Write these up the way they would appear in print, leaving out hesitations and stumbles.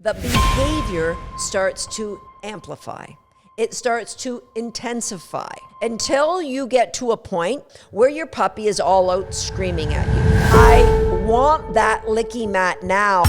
the behavior starts to amplify. It starts to intensify until you get to a point where your puppy is all out screaming at you. I want that licky mat now.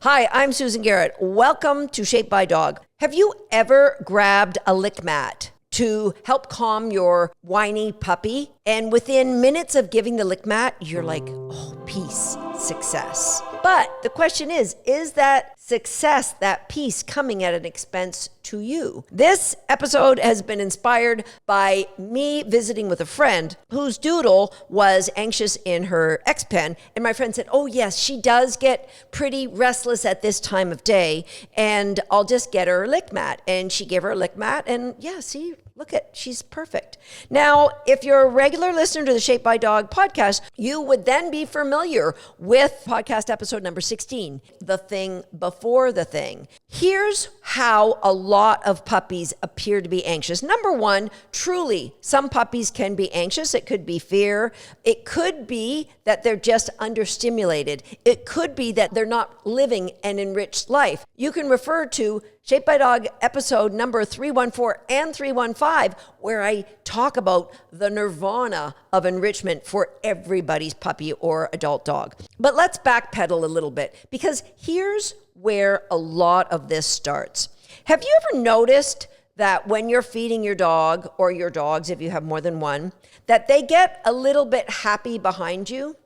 Hi, I'm Susan Garrett. Welcome to Shaped by Dog. Have you ever grabbed a lick mat to help calm your whiny puppy? And within minutes of giving the lick mat, you're like, oh, peace, success. But the question is that success, that peace, coming at an expense to you? This episode has been inspired by me visiting with a friend whose doodle was anxious in her X-Pen. And my friend said, oh yes, she does get pretty restless at this time of day. And I'll just get her a lick mat. And she gave her a lick mat. And yeah, see, look at, she's perfect. Now, if you're a regular listener to the Shaped by Dog podcast, you would then be familiar with podcast episode number 16, The Thing Before the Thing. Here's how a lot of puppies appear to be anxious. Number one, truly, some puppies can be anxious. It could be fear. It could be that they're just understimulated. It could be that they're not living an enriched life. You can refer to Shaped by Dog episode number 314 and 315, where I talk about the nirvana of enrichment for everybody's puppy or adult dog. But let's backpedal a little bit, because here's where a lot of this starts. Have you ever noticed that when you're feeding your dog, or your dogs if you have more than one, that they get a little bit happy behind you?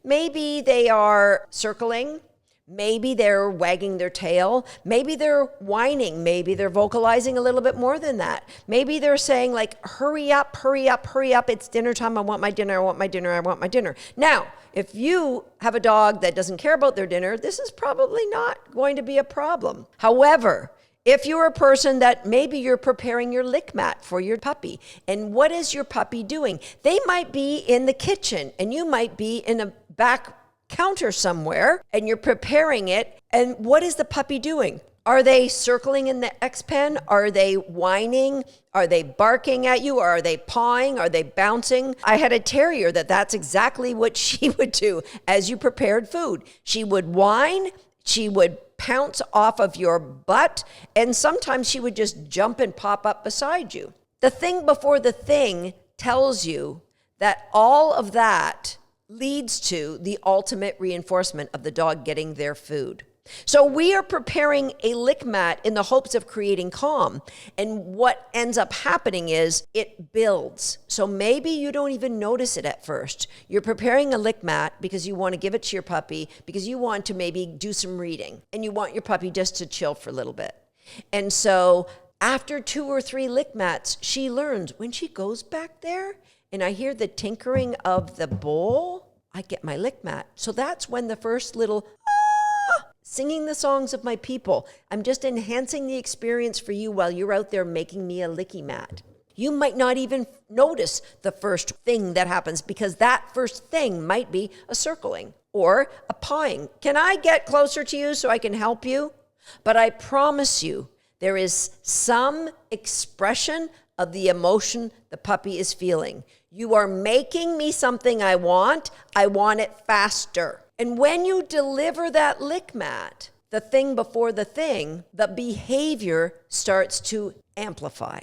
Maybe they are circling. Maybe they're wagging their tail. Maybe they're whining. Maybe they're vocalizing a little bit more than that. Maybe they're saying like, hurry up, hurry up, hurry up. It's dinner time. I want my dinner. I want my dinner. I want my dinner. Now, if you have a dog that doesn't care about their dinner, this is probably not going to be a problem. However, if you're a person that maybe you're preparing your lick mat for your puppy, and what is your puppy doing? They might be in the kitchen and you might be in a back counter somewhere and you're preparing it. And what is the puppy doing? Are they circling in the X-Pen? Are they whining? Are they barking at you? Or are they pawing? Are they bouncing? I had a terrier that's exactly what she would do as you prepared food. She would whine. She would pounce off of your butt. And sometimes she would just jump and pop up beside you. The thing before the thing tells you that all of that leads to the ultimate reinforcement of the dog getting their food. So we are preparing a lick mat in the hopes of creating calm. And what ends up happening is it builds. So maybe you don't even notice it at first. You're preparing a lick mat because you want to give it to your puppy, because you want to maybe do some reading and you want your puppy just to chill for a little bit. And so after 2 or 3 lick mats, she learns when she goes back there and I hear the tinkering of the bowl, I get my lick mat. So that's when the first little, singing the songs of my people. I'm just enhancing the experience for you while you're out there making me a licky mat. You might not even notice the first thing that happens, because that first thing might be a circling or a pawing. Can I get closer to you so I can help you? But I promise you, there is some expression of the emotion the puppy is feeling. You are making me something I want it faster. And when you deliver that lick mat, the thing before the thing, the behavior starts to amplify.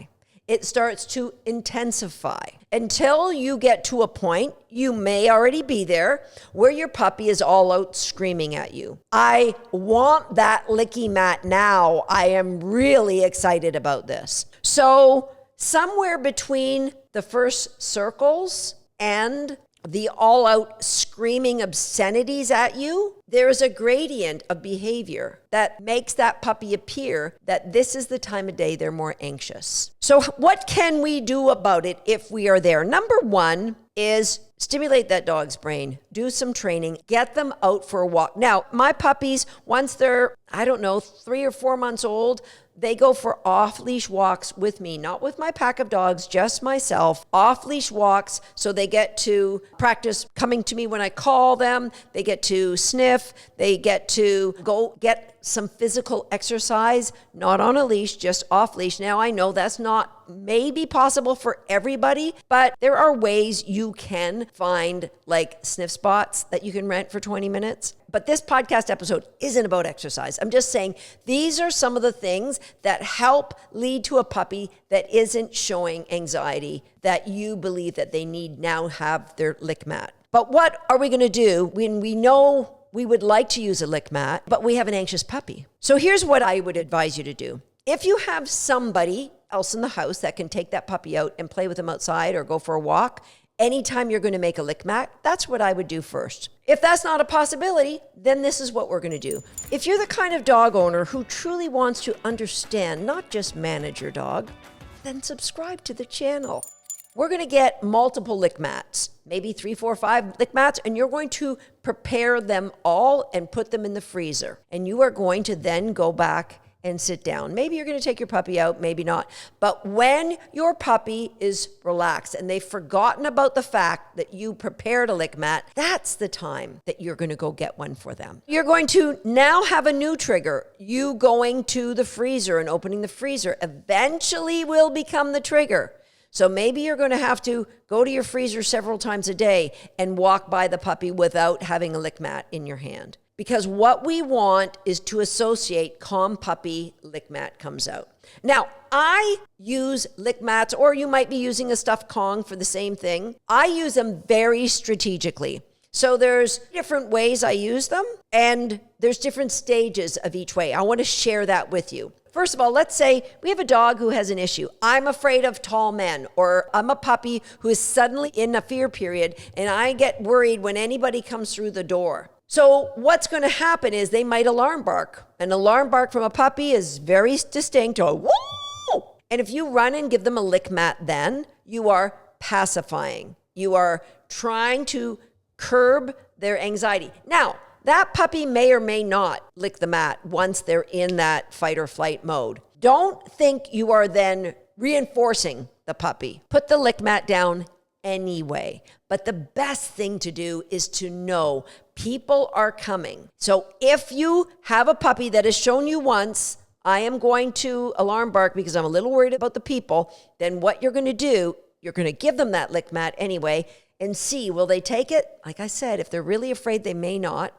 It starts to intensify until you get to a point, you may already be there, where your puppy is all out screaming at you. I want that licky mat now. I am really excited about this. So somewhere between the first circles and the all-out screaming obscenities at you, there is a gradient of behavior that makes that puppy appear that this is the time of day they're more anxious. So what can we do about it if we are there? Number one is stimulate that dog's brain, do some training, get them out for a walk. Now, my puppies, once they're, 3 or 4 months old, they go for off-leash walks with me, not with my pack of dogs, just myself. Off-leash walks, so they get to practice coming to me when I call them. They get to sniff. They get to go get some physical exercise, not on a leash, just off leash. Now, I know that's not maybe possible for everybody, but there are ways you can find like sniff spots that you can rent for 20 minutes. But this podcast episode isn't about exercise. I'm just saying these are some of the things that help lead to a puppy that isn't showing anxiety that you believe that they need now have their lick mat. But what are we going to do when we know we would like to use a lick mat, but we have an anxious puppy? So here's what I would advise you to do. If you have somebody else in the house that can take that puppy out and play with them outside or go for a walk, anytime you're going to make a lick mat, that's what I would do first. If that's not a possibility, then this is what we're going to do. If you're the kind of dog owner who truly wants to understand, not just manage your dog, then subscribe to the channel. We're going to get multiple lick mats, maybe 3, 4, 5 lick mats, and you're going to prepare them all and put them in the freezer. And you are going to then go back and sit down. Maybe you're going to take your puppy out, maybe not. But when your puppy is relaxed and they've forgotten about the fact that you prepared a lick mat, that's the time that you're going to go get one for them. You're going to now have a new trigger. You going to the freezer and opening the freezer eventually will become the trigger. So maybe you're going to have to go to your freezer several times a day and walk by the puppy without having a lick mat in your hand. Because what we want is to associate calm puppy lick mat comes out. Now, I use lick mats, or you might be using a stuffed Kong for the same thing. I use them very strategically. So there's different ways I use them, and there's different stages of each way. I want to share that with you. First of all, let's say we have a dog who has an issue. I'm afraid of tall men, or I'm a puppy who is suddenly in a fear period, and I get worried when anybody comes through the door. So what's going to happen is they might alarm bark. An alarm bark from a puppy is very distinct. Oh, woo! And if you run and give them a lick mat, then you are pacifying. You are trying to curb their anxiety. Now, that puppy may or may not lick the mat once they're in that fight or flight mode. Don't think you are then reinforcing the puppy. Put the lick mat down anyway. But the best thing to do is to know people are coming. So if you have a puppy that has shown you once, I am going to alarm bark because I'm a little worried about the people, then what you're going to do, you're going to give them that lick mat anyway and see, will they take it? Like I said, if they're really afraid, they may not.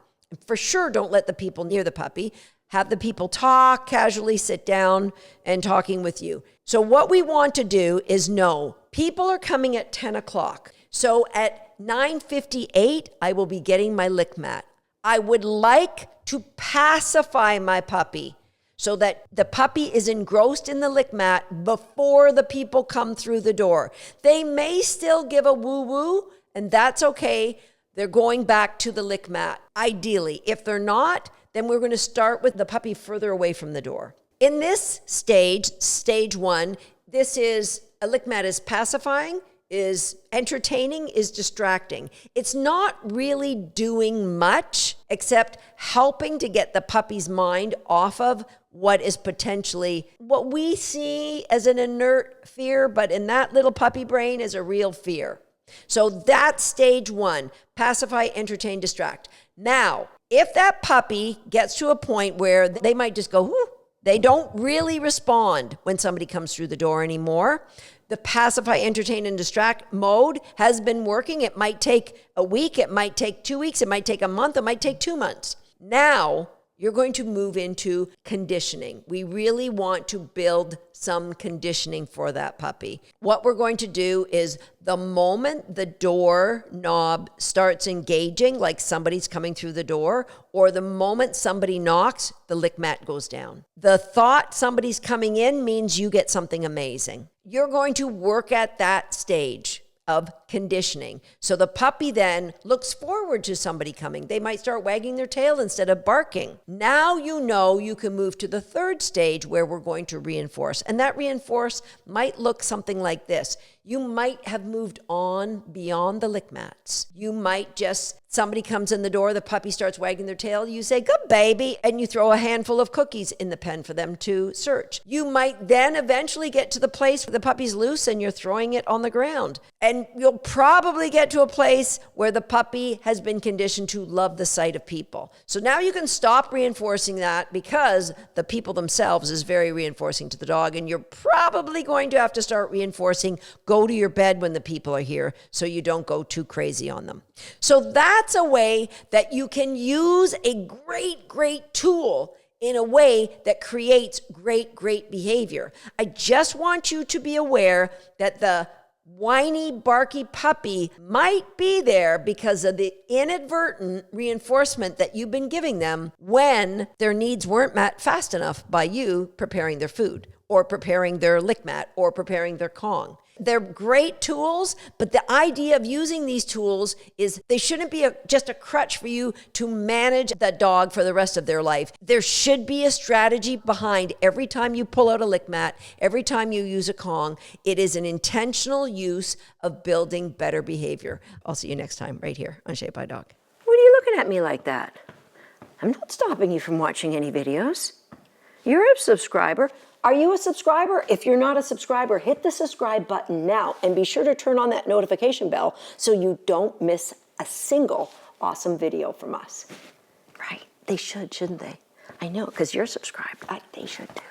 For sure, don't let the people near the puppy. Have the people talk, casually sit down and talking with you. So what we want to do is know people are coming at 10 o'clock. So at 9:58, I will be getting my lick mat. I would like to pacify my puppy so that the puppy is engrossed in the lick mat before the people come through the door. They may still give a woo-woo, and that's okay. They're going back to the lick mat, ideally. If they're not, then we're going to start with the puppy further away from the door. In this stage, stage 1, this is a lick mat is pacifying, is entertaining, is distracting. It's not really doing much except helping to get the puppy's mind off of what is potentially what we see as an inert fear, but in that little puppy brain is a real fear. So that's stage 1, pacify, entertain, distract. Now, if that puppy gets to a point where they might just go, whoo, they don't really respond when somebody comes through the door anymore. The pacify, entertain, and distract mode has been working. It might take a week, it might take 2 weeks, it might take a month, it might take 2 months. Now, you're going to move into conditioning. We really want to build some conditioning for that puppy. What we're going to do is the moment the door knob starts engaging, like somebody's coming through the door, or the moment somebody knocks, the lick mat goes down. The thought somebody's coming in means you get something amazing. You're going to work at that stage of conditioning. So the puppy then looks forward to somebody coming. They might start wagging their tail instead of barking. Now you know you can move to the third stage where we're going to reinforce. And that reinforce might look something like this. You might have moved on beyond the lick mats. You might just, somebody comes in the door, the puppy starts wagging their tail, you say, good baby, and you throw a handful of cookies in the pen for them to search. You might then eventually get to the place where the puppy's loose and you're throwing it on the ground. And you'll probably get to a place where the puppy has been conditioned to love the sight of people. So now you can stop reinforcing that, because the people themselves is very reinforcing to the dog, and you're probably going to have to start reinforcing, go to your bed when the people are here, so you don't go too crazy on them. So that's a way that you can use a great tool in a way that creates great behavior. I just want you to be aware that the whiny, barky puppy might be there because of the inadvertent reinforcement that you've been giving them when their needs weren't met fast enough by you preparing their food, or preparing their lick mat, or preparing their Kong. They're great tools, but the idea of using these tools is they shouldn't be just a crutch for you to manage the dog for the rest of their life. There should be a strategy behind every time you pull out a lick mat, every time you use a Kong. It is an intentional use of building better behavior. I'll see you next time right here on Shaped by Dog. What are you looking at me like that? I'm not stopping you from watching any videos. You're a subscriber. Are you a subscriber? If you're not a subscriber, hit the subscribe button now and be sure to turn on that notification bell so you don't miss a single awesome video from us. Right? They should, shouldn't they? I know, because you're subscribed. They should too.